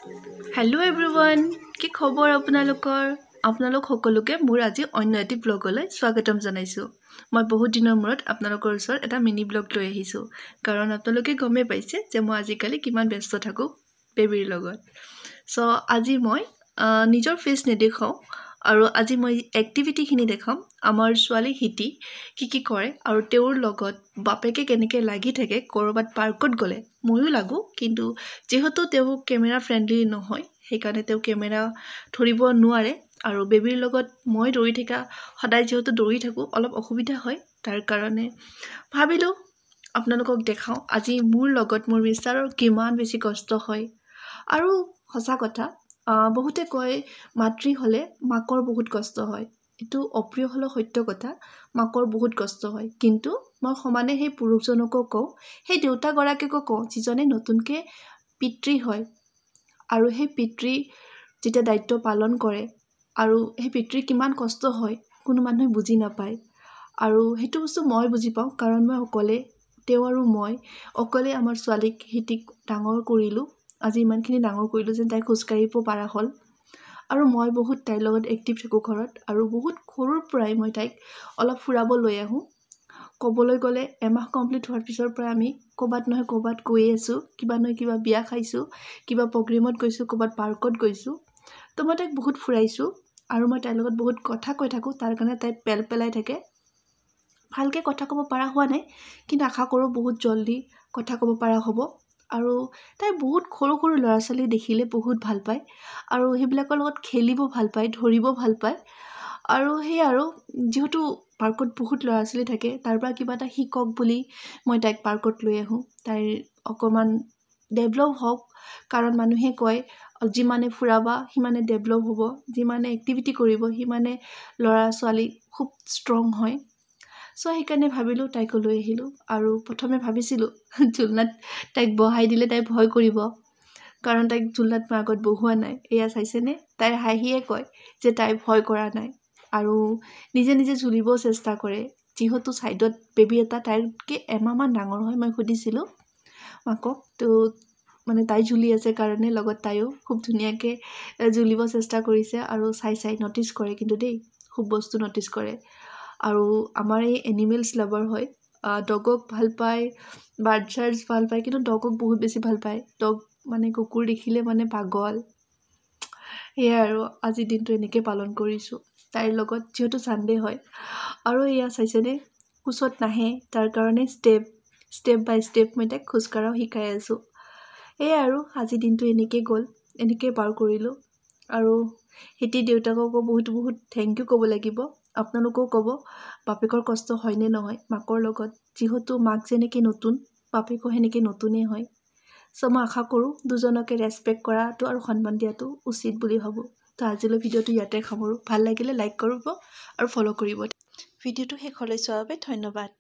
Hello' everyone, কি খবৰ আপোনালোকৰ? আপোনালোক সকলোকে মোৰ আজি অন্য এটি ব্লগলৈ স্বাগতম জনাইছোঁ। মই বহুত দিনৰ মূৰত আপোনালোকৰ ওচৰত এটা মিনি ব্লগ লৈ আহিছোঁ, কাৰণ আপোনালোকে গমেই পাইছে যে মই আজিকালি কিমান ব্যস্ত থাকোঁ বেবীৰ লগত। চ' আজি মই নিজৰ ফেচ নেদেখাওঁ, আৰু আজি মই এক্টিভিটিখিনি দেখাম। আমাৰ ছোৱালী হিতি কি কৰে আৰু তেওঁৰ লগত বাপেকে কেনেকৈ লাগি থাকে। ক'ৰবাত পাৰ্কত গ'লে ময়ো লাগোঁ, কিন্তু যিহেতু তেওঁ কেমেৰা ফ্ৰেণ্ডলি নহয়, সেইকাৰণে তেওঁ কেমেৰা ধৰিব নোৱাৰে। আৰু বেবীৰ লগত মই দৌৰি থকা, সদায় যিহেতু দৌৰি থাকোঁ, অলপ অসুবিধা হয়। তাৰ কাৰণে ভাবিলোঁ আপোনালোকক দেখাওঁ আজি মোৰ লগত মোৰ মিষ্টাৰৰ কিমান বেছি কষ্ট হয়। আৰু সঁচা কথা, বহুতে কয় মাতৃ হ'লে মাকৰ বহুত কষ্ট হয়। এইটো অপ্ৰিয় হ'লেও সত্য কথা, মাকৰ বহুত কষ্ট হয়। কিন্তু মই সমানে সেই পুৰুষজনকো কওঁ, সেই দেউতাগৰাকীকো কওঁ যিজনে নতুনকৈ পিতৃ হয়, আৰু সেই পিতৃ যেতিয়া দায়িত্ব পালন কৰে, আৰু সেই পিতৃৰ কিমান কষ্ট হয় কোনো মানুহে বুজি নাপায়। আৰু সেইটো বস্তু মই বুজি পাওঁ, কাৰণ মই অকলে, তেওঁ আৰু মই অকলে আমাৰ ছোৱালীক হিতিক ডাঙৰ কৰিলোঁ। আজি ইমানখিনি ডাঙৰ কৰিলোঁ যেন তাই খোজকাঢ়িব পৰা হ'ল। আৰু মই বহুত তাইৰ লগত এক্টিভ থাকোঁ ঘৰত, আৰু বহুত সৰুৰ পৰাই মই তাইক অলপ ফুৰাব লৈ আহোঁ। ক'বলৈ গ'লে এমাহ কমপ্লিট হোৱাৰ পিছৰ পৰা আমি ক'ৰবাত নহয় ক'ৰবাত গৈয়ে আছোঁ, কিবা নহয় কিবা বিয়া খাইছোঁ, কিবা প্ৰগ্ৰেমত গৈছোঁ, ক'ৰবাত পাৰ্কত গৈছোঁ। তো মই তাইক বহুত ফুৰাইছোঁ, আৰু মই তাইৰ লগত বহুত কথা কৈ থাকোঁ। তাৰ কাৰণে তাই পেলাই থাকে। ভালকৈ কথা ক'ব পৰা হোৱা নাই, কিন্তু আশা কৰোঁ বহুত জল্দি কথা ক'ব পৰা হ'ব। আৰু তাই বহুত সৰু সৰু ল'ৰা ছোৱালী দেখিলে বহুত ভাল পায়, আৰু সেইবিলাকৰ লগত খেলিব ভাল পায়, ধৰিব ভাল পায়। আৰু সেয়া, আৰু যিহেতু পাৰ্কত বহুত ল'ৰা ছোৱালী থাকে, তাৰ পৰা কিবা এটা শিকক বুলি মই তাইক পাৰ্কত লৈ আহোঁ। তাইৰ অকণমান ডেভেলপ হওক, কাৰণ মানুহে কয় যিমানে ফুৰাবা সিমানে ডেভেলপ হ'ব, যিমানে এক্টিভিটি কৰিব সিমানে ল'ৰা ছোৱালী খুব ষ্ট্ৰং হয়। চ' সেইকাৰণে ভাবিলোঁ তাইকো লৈ আহিলোঁ। আৰু প্ৰথমে ভাবিছিলোঁ ঝুলনাত তাইক বহাই দিলে তাই ভয় কৰিব, কাৰণ তাইক ঝুলনাত মই আগত বহোৱা নাই। এয়া চাইছেনে, তাইৰ হাঁহিয়ে কয় যে তাই ভয় কৰা নাই, আৰু নিজে নিজে ঝুলিবও চেষ্টা কৰে। যিহেতু ছাইডত বেবী এটা তাইতকৈ এমাহমান ডাঙৰ হয়, মই সুধিছিলোঁ মাকক, তো মানে তাই ঝুলি আছে কাৰণে লগত তাইও খুব ধুনীয়াকৈ ঝুলিব চেষ্টা কৰিছে। আৰু চাই নটিচ কৰে, কিন্তু দেই খুব বস্তু নটিচ কৰে। আৰু আমাৰ এই এনিমেলছ লাভাৰ হয়, ডগক ভাল পায়, বাৰ্ড চাৰ্ডছ ভাল পায়, কিন্তু ডগক বহুত বেছি ভাল পায়। ডগ মানে কুকুৰ দেখিলে মানে পাগল। সেয়াই, আৰু আজিৰ দিনটো এনেকৈ পালন কৰিছোঁ তাইৰ লগত, যিহেতু ছানডে হয়। আৰু এয়া চাইছেনে, কোচত নাহে, তাৰ কাৰণে ষ্টেপ বাই ষ্টেপ মই তাইক খোজকঢ়াও শিকাই আছোঁ। সেয়াই, আৰু আজিৰ দিনটো এনেকৈ গ'ল, এনেকৈ পাৰ কৰিলোঁ। আৰু হিতি দেউতাককো বহুত বহুত থেংক ইউ ক'ব লাগিব। আপোনালোকেও ক'ব বাপেকৰ কষ্ট হয়নে নহয় মাকৰ লগত, যিহেতু মাক যেনেকৈ নতুন, বাপেকো সেনেকৈ নতুনেই হয়। চ' মই আশা কৰোঁ দুজনকে ৰেচপেক্ট কৰাটো আৰু সন্মান দিয়াটো উচিত বুলি ভাবোঁ। তো আজিলৈ ভিডিঅ'টো ইয়াতে সামৰোঁ। ভাল লাগিলে লাইক কৰিব আৰু ফ'ল' কৰিব। ভিডিঅ'টো শেষলৈ চোৱাৰ বাবে ধন্যবাদ।